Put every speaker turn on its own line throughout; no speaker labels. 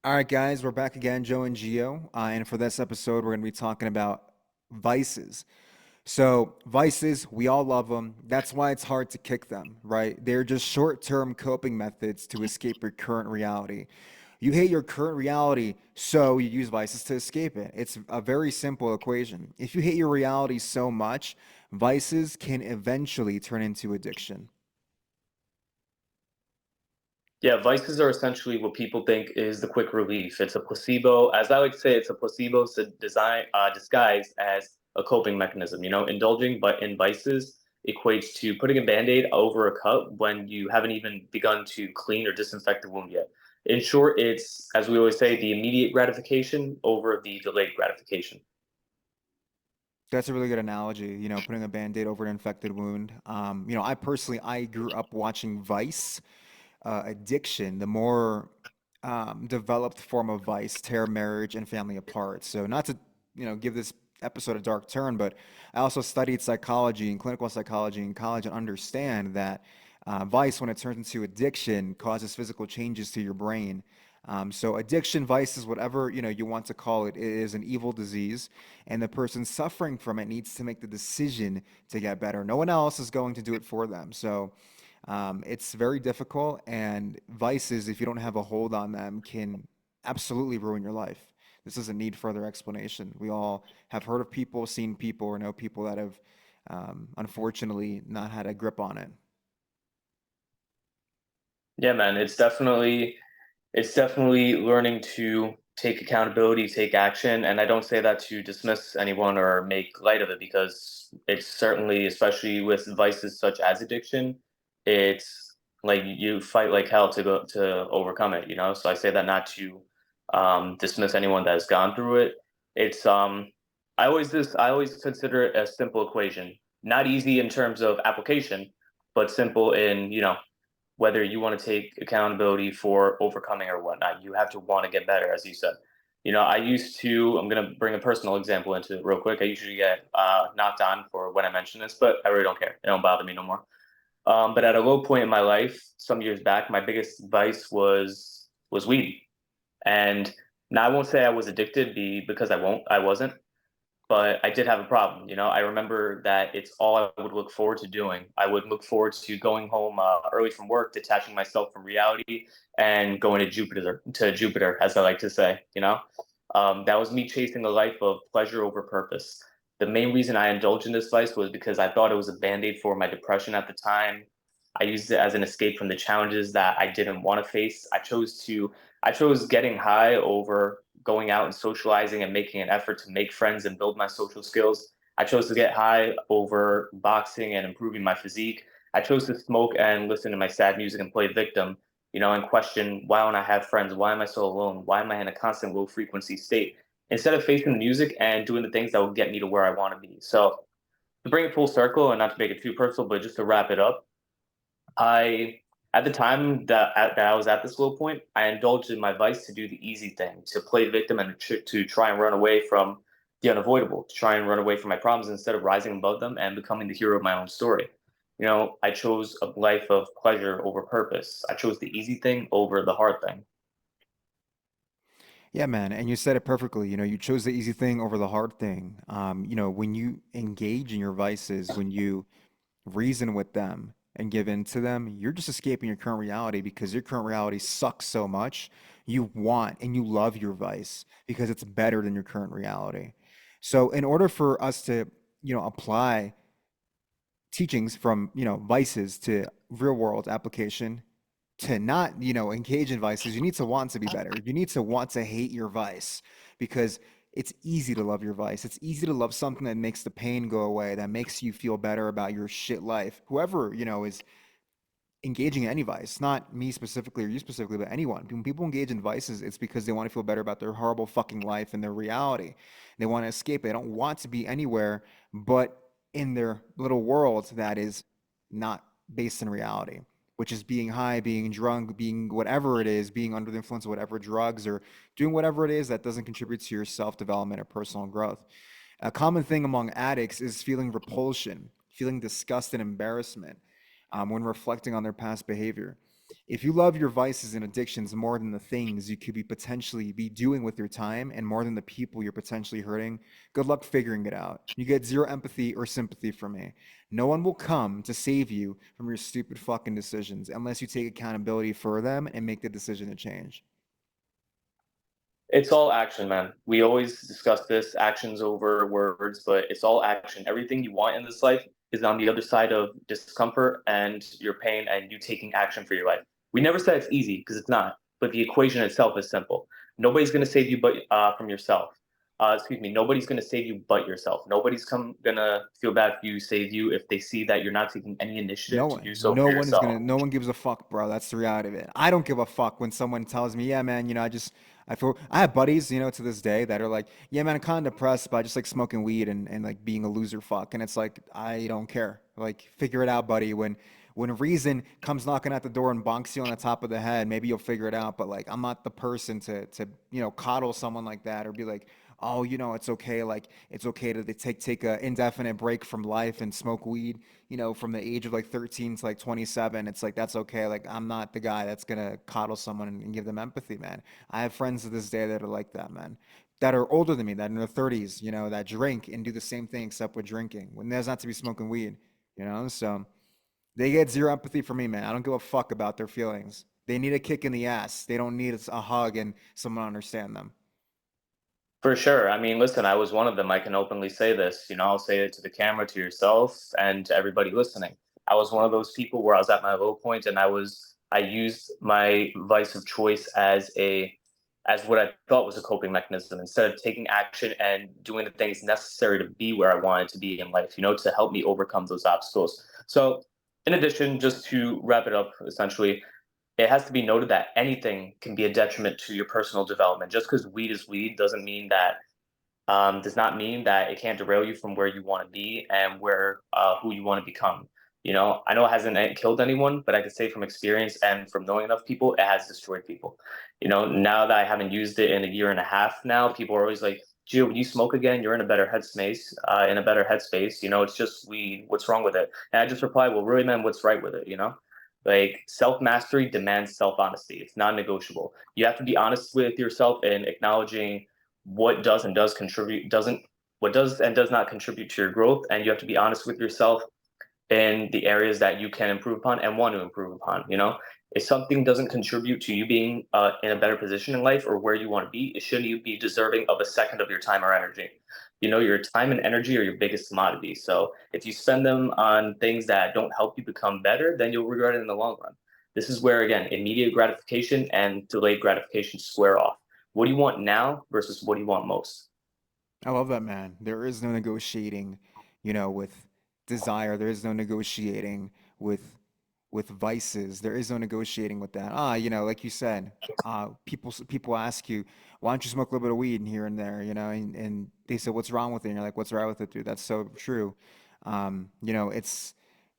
All right, guys, we're back again, Joe and Gio. And for this episode, we're going to be talking about vices. So, vices, we all love them. That's why it's hard to kick them, right? They're just short term coping methods to escape your current reality. You hate your current reality, so you use vices to escape it. It's a very simple equation. If you hate your reality so much, vices can eventually turn into addiction.
Yeah, vices are essentially what people think is the quick relief. It's a placebo, as I like to say, it's a placebo disguised as a coping mechanism. Indulging but in vices equates to putting a band-aid over a cut when you haven't even begun to clean or disinfect the wound yet. In short, it's, as we always say, the immediate gratification over the delayed gratification.
That's a really good analogy, putting a band-aid over an infected wound. I personally, I grew up watching Vice. Addiction, the more developed form of vice, tear marriage and family apart. So not to, give this episode a dark turn, but I also studied psychology and clinical psychology in college and understand that vice, when it turns into addiction, causes physical changes to your brain. So addiction, vices, whatever you want to call it, is an evil disease, and the person suffering from it needs to make the decision to get better. No one else is going to do it for them. So it's very difficult, and vices, if you don't have a hold on them, can absolutely ruin your life. This doesn't need further explanation. We all have heard of people, seen people, or know people that have unfortunately not had a grip on it.
Yeah, man, it's definitely learning to take accountability, take action, and I don't say that to dismiss anyone or make light of it because it's certainly, especially with vices such as addiction, it's like you fight like hell to overcome it. So I say that not to dismiss anyone that has gone through it. It's I always consider it a simple equation, not easy in terms of application, but simple in whether you want to take accountability for overcoming or whatnot. You have to want to get better, as you said. I'm going to bring a personal example into it real quick. I usually get knocked on for when I mention this, but I really don't care. It don't bother me no more. But at a low point in my life, some years back, my biggest vice was weed. And now I won't say I was addicted because I wasn't, but I did have a problem. I remember that it's all I would look forward to doing. I would look forward to going home early from work, detaching myself from reality, and going to Jupiter, as I like to say. That was me chasing a life of pleasure over purpose. The main reason I indulged in this vice was because I thought it was a band-aid for my depression at the time. I used it as an escape from the challenges that I didn't want to face. I chose getting high over going out and socializing and making an effort to make friends and build my social skills. I chose to get high over boxing and improving my physique. I chose to smoke and listen to my sad music and play victim, and question, why don't I have friends? Why am I so alone? Why am I in a constant low frequency state? Instead of facing the music and doing the things that will get me to where I want to be. So to bring it full circle and not to make it too personal, but just to wrap it up, I at the time that I was at this low point, I indulged in my vice to do the easy thing, to play victim and to try and run away from the unavoidable, to try and run away from my problems instead of rising above them and becoming the hero of my own story. I chose a life of pleasure over purpose. I chose the easy thing over the hard thing.
Yeah, man, and you said it perfectly. You chose the easy thing over the hard thing. When you engage in your vices, when you reason with them and give in to them, you're just escaping your current reality because your current reality sucks so much. You want and you love your vice because it's better than your current reality. So, in order for us to, apply teachings from, vices to real world application, to not, engage in vices, you need to want to be better. You need to want to hate your vice because it's easy to love your vice. It's easy to love something that makes the pain go away, that makes you feel better about your shit life. Whoever, is engaging in any vice, not me specifically or you specifically, but anyone. When people engage in vices, it's because they want to feel better about their horrible fucking life and their reality. They want to escape. They don't want to be anywhere but in their little world that is not based in reality, which is being high, being drunk, being whatever it is, being under the influence of whatever drugs or doing whatever it is that doesn't contribute to your self development or personal growth. A common thing among addicts is feeling repulsion, feeling disgust and embarrassment when reflecting on their past behavior. if you love your vices and addictions more than the things you could be potentially be doing with your time and more than the people you're potentially hurting, good luck figuring it out. You get zero empathy or sympathy from me. No one will come to save you from your stupid fucking decisions unless you take accountability for them and make the decision to change.
It's all action, man. We always discuss this, actions over words, but it's all action. Everything you want in this life is on the other side of discomfort and your pain and you taking action for your life. We never said it's easy because it's not, but the equation itself is simple. Nobody's going to save you but from yourself. Excuse me. Nobody's going to save you but yourself. Nobody's gonna feel bad if you save you if they see that you're not taking any initiative
No
to do
one,
so
no
for
one is
yourself.
gonna, no one gives a fuck, bro. That's the reality of it. I don't give a fuck when someone tells me, yeah, man, I feel, I have buddies, to this day that are like, yeah, man, I'm kind of depressed by just like smoking weed and like being a loser fuck. And it's like, I don't care. Like, figure it out, buddy. When reason comes knocking at the door and bonks you on the top of the head, maybe you'll figure it out. But like, I'm not the person to coddle someone like that or be like, oh, it's okay. Like, it's okay to take a indefinite break from life and smoke weed, from the age of like 13 to like 27. It's like, that's okay. Like, I'm not the guy that's gonna coddle someone and give them empathy, man. I have friends to this day that are like that, man. That are older than me, that in their 30s, that drink and do the same thing except with drinking. When there's not to be smoking weed, So they get zero empathy from me, man. I don't give a fuck about their feelings. They need a kick in the ass. They don't need a hug and someone to understand them.
For sure. I mean, listen, I was one of them. I can openly say this. I'll say it to the camera, to yourself, and to everybody listening. I was one of those people where I was at my low point, and I used my vice of choice as what I thought was a coping mechanism instead of taking action and doing the things necessary to be where I wanted to be in life. To help me overcome those obstacles. So, in addition, just to wrap it up, essentially, it has to be noted that anything can be a detriment to your personal development. Just because weed is weed does not mean that it can't derail you from where you want to be and where who you want to become. I know it hasn't killed anyone, but I can say from experience and from knowing enough people, it has destroyed people. Now that I haven't used it in a year and a half now, people are always like, Gio, when you smoke again, you're in a better headspace. In a better headspace. It's just weed. What's wrong with it? And I just reply, well, really, man, what's right with it? Like self mastery demands self honesty. It's non negotiable. You have to be honest with yourself and acknowledging what does and does contribute doesn't what does and does not contribute to your growth, and you have to be honest with yourself in the areas that you can improve upon and want to improve upon. If something doesn't contribute to you being in a better position in life or where you want to be, it shouldn't you be deserving of a second of your time or energy. Your time and energy are your biggest commodity, so if you spend them on things that don't help you become better, then you'll regret it in the long run. This is where, again, immediate gratification and delayed gratification square off. What do you want now versus what do you want most?
I love that, man. There is no negotiating, with desire. There is no negotiating with vices. There is no negotiating with that. Like you said, people ask you, why don't you smoke a little bit of weed here and there, and they say, what's wrong with it? And you're like, what's right with it, dude? That's so true. It's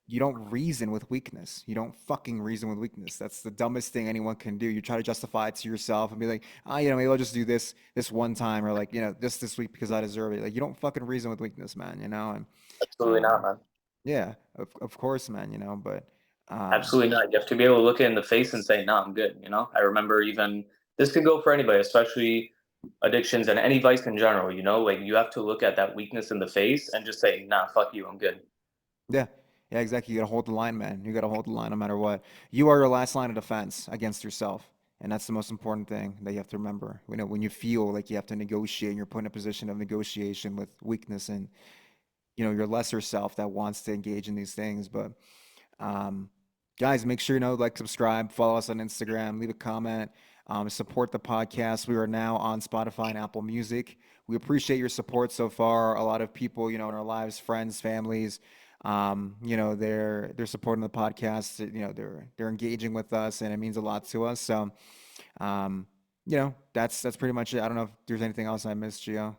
you don't reason with weakness. You don't fucking reason with weakness. That's the dumbest thing anyone can do. You try to justify it to yourself and be like, maybe I'll just do this one time or like, just this week because I deserve it. Like you don't fucking reason with weakness, man, And
Absolutely not,
um
man.
yeah, of course, man, but um
Absolutely not. You have to be able to look it in the face and say, "No, I'm good." I remember even this could go for anybody, especially addictions and any vice in general. Like you have to look at that weakness in the face and just say, "Nah, fuck you, I'm good."
yeah. Yeah, exactly. You gotta hold the line, man. You gotta hold the line no matter what. You are your last line of defense against yourself. And that's the most important thing that you have to remember. When you feel like you have to negotiate and you're put in a position of negotiation with weakness and your lesser self that wants to engage in these things. But um, guys, make sure like, subscribe, follow us on Instagram, leave a comment, support the podcast. We are now on Spotify and Apple Music. We appreciate your support so far. A lot of people, in our lives, friends, families, they're supporting the podcast. They're engaging with us, and it means a lot to us. So, that's pretty much it. I don't know if there's anything else I missed, Gio.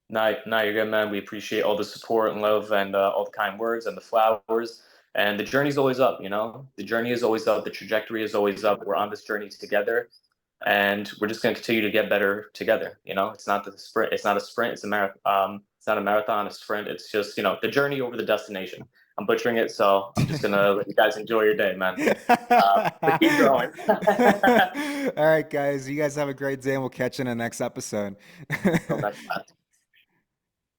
Nah, you're good, man. We appreciate all the support and love and all the kind words and the flowers. And the journey's always up. The journey is always up. The trajectory is always up. We're on this journey together, and we're just going to continue to get better together. It's not the sprint. It's not a sprint. It's a marathon. It's not a marathon. A sprint. It's just the journey over the destination. I'm butchering it, so I'm just gonna let you guys enjoy your day, man. But keep
All
going.
right, guys. You guys have a great day, and we'll catch you in the next episode.
Till next time.